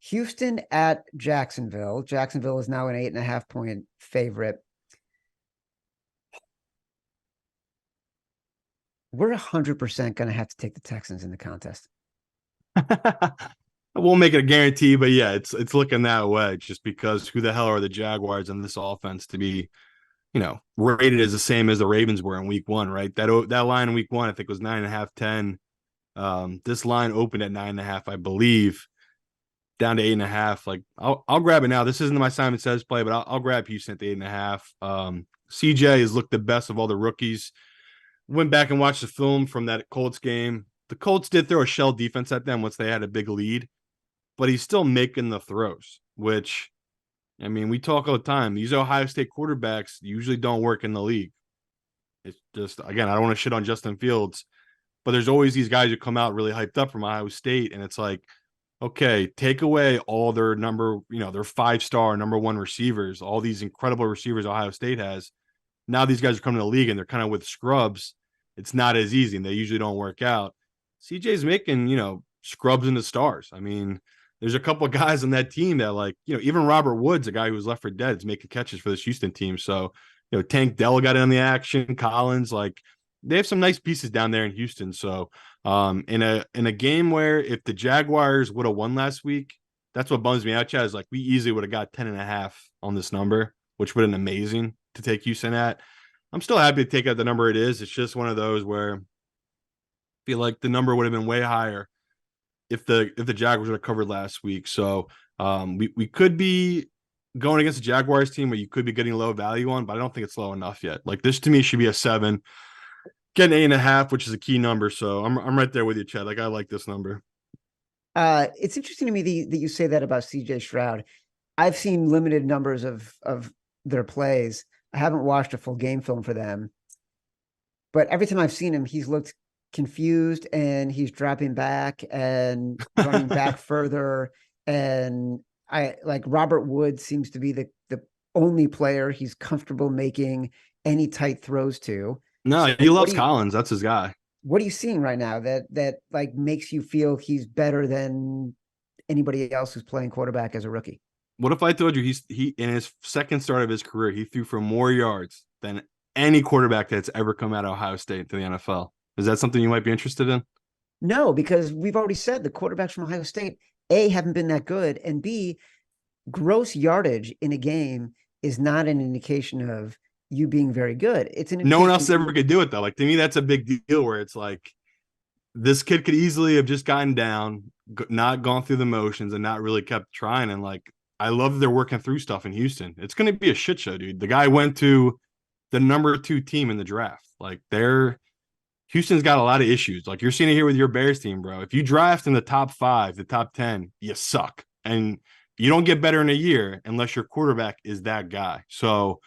Houston at Jacksonville. Jacksonville is now an 8.5-point favorite. We're 100% going to have to take the Texans in the contest. I won't make it a guarantee, but yeah, it's looking that way just because who the hell are the Jaguars in this offense to be, rated as the same as the Ravens were in week one, right? That line in week one, I think was 9.5, 10. This line opened at 9.5, I believe, down to 8.5. Like I'll grab it now. This isn't my Simon Says play, but I'll grab Houston at the 8.5. CJ has looked the best of all the rookies. Went back and watched the film from that Colts game. The Colts did throw a shell defense at them once they had a big lead, but he's still making the throws, which, I mean, we talk all the time. These Ohio State quarterbacks usually don't work in the league. It's just, again, I don't want to shit on Justin Fields, but there's always these guys who come out really hyped up from Ohio State, and it's like, okay, take away all their their 5-star number one receivers, all these incredible receivers Ohio State has. Now these guys are coming to the league and they're kind of with scrubs. It's not as easy, and they usually don't work out. CJ's making, scrubs into stars. I mean, there's a couple of guys on that team that, like, even Robert Woods, a guy who was left for dead, is making catches for this Houston team. So, Tank Dell got in on the action, Collins, like, they have some nice pieces down there in Houston. So, in a game where if the Jaguars would have won last week, that's what bums me out, Chad, is like we easily would have got 10.5 on this number, which would have been amazing to take Houston at. I'm still happy to take out the number it is. It's just one of those where I feel like the number would have been way higher if the Jaguars would have covered last week. So we could be going against the Jaguars team where you could be getting low value on, but I don't think it's low enough yet. Like, this to me should be a 7. Getting 8.5, which is a key number. So I'm right there with you, Chad. Like, I like this number. It's interesting to me that you say that about CJ Stroud. I've seen limited numbers of their plays. I haven't watched a full game film for them, but every time I've seen him, he's looked confused and he's dropping back and running back further. And I like Robert Wood seems to be the only player he's comfortable making any tight throws to. No, So he loves Collins. That's his guy. what are you seeing right now that like makes you feel he's better than anybody else who's playing quarterback as a rookie? What if I told you he in his second start of his career, he threw for more yards than any quarterback that's ever come out of Ohio State to the NFL? Is that something you might be interested in? No, because we've already said the quarterbacks from Ohio State, A, haven't been that good, and B, gross yardage in a game is not an indication of you being very good. It's an No one indication else ever could do it, though. Like, to me, that's a big deal where it's like this kid could easily have just gotten down, not gone through the motions, and not really kept trying. And, like, I love that they're working through stuff in Houston. It's going to be a shit show, dude. The guy went to the number 2 team in the draft. Like, Houston's got a lot of issues. Like, you're seeing it here with your Bears team, bro. If you draft in the top 5, the top 10, you suck. And you don't get better in a year unless your quarterback is that guy. So,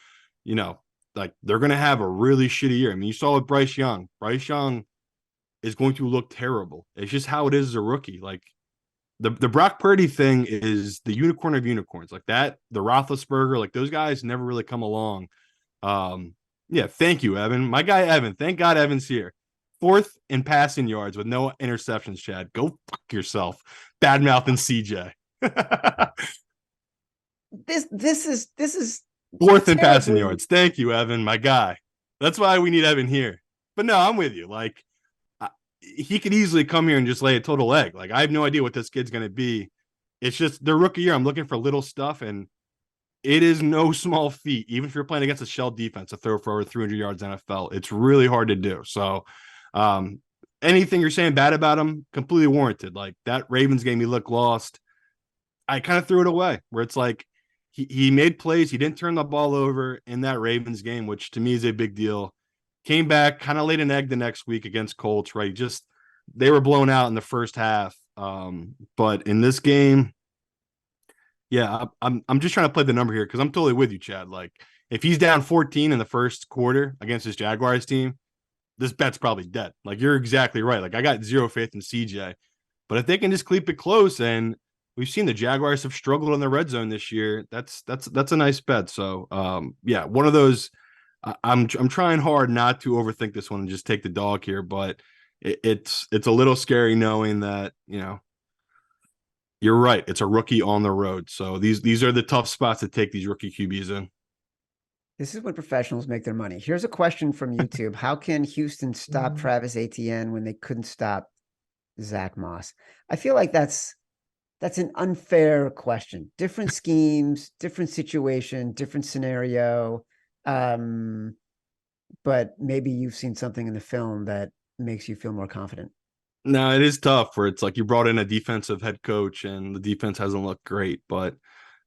like, they're going to have a really shitty year. I mean, you saw with Bryce Young. Bryce Young is going to look terrible. It's just how it is as a rookie. Like, the Brock Purdy thing is the unicorn of unicorns. Like that, the Roethlisberger, like those guys never really come along. Yeah, thank you, Evan. My guy, Evan. Thank God Evan's here. 4th in passing yards with no interceptions, Chad. Go fuck yourself. Bad mouthing CJ. this is 4th in passing yards. Thank you, Evan, my guy. That's why we need Evan here. But no, I'm with you. Like, he could easily come here and just lay a total egg. Like, I have no idea what this kid's going to be. It's just their rookie year. I'm looking for little stuff, and it is no small feat, even if you're playing against a shell defense, to throw for over 300 yards NFL. It's really hard to do. So, anything you're saying bad about him, completely warranted. Like, that Ravens game, he looked lost. I kind of threw it away, where it's like he made plays. He didn't turn the ball over in that Ravens game, which to me is a big deal. Came back, kind of laid an egg the next week against Colts, right? Just they were blown out in the first half. But in this game, yeah, I'm just trying to play the number here because I'm totally with you, Chad. Like, if he's down 14 in the first quarter against his Jaguars team, this bet's probably dead. Like, you're exactly right. Like, I got zero faith in CJ. But if they can just keep it close, and we've seen the Jaguars have struggled in the red zone this year, that's a nice bet. So yeah, one of those. I'm trying hard not to overthink this one and just take the dog here, but it's a little scary knowing that you You're right. It's a rookie on the road. So these are the tough spots to take these rookie QBs in. This is when professionals make their money. Here's a question from YouTube. How can Houston stop Travis Etienne when they couldn't stop Zach Moss? I feel like that's an unfair question. Different schemes, different situation, different scenario. But maybe you've seen something in the film that makes you feel more confident. No, it is tough where it's like you brought in a defensive head coach and the defense hasn't looked great, but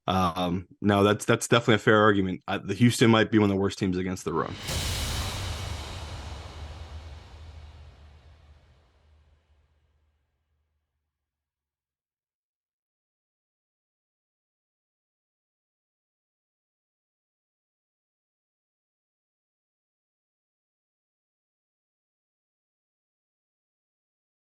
no, that's definitely a fair argument. The Houston might be one of the worst teams against the run.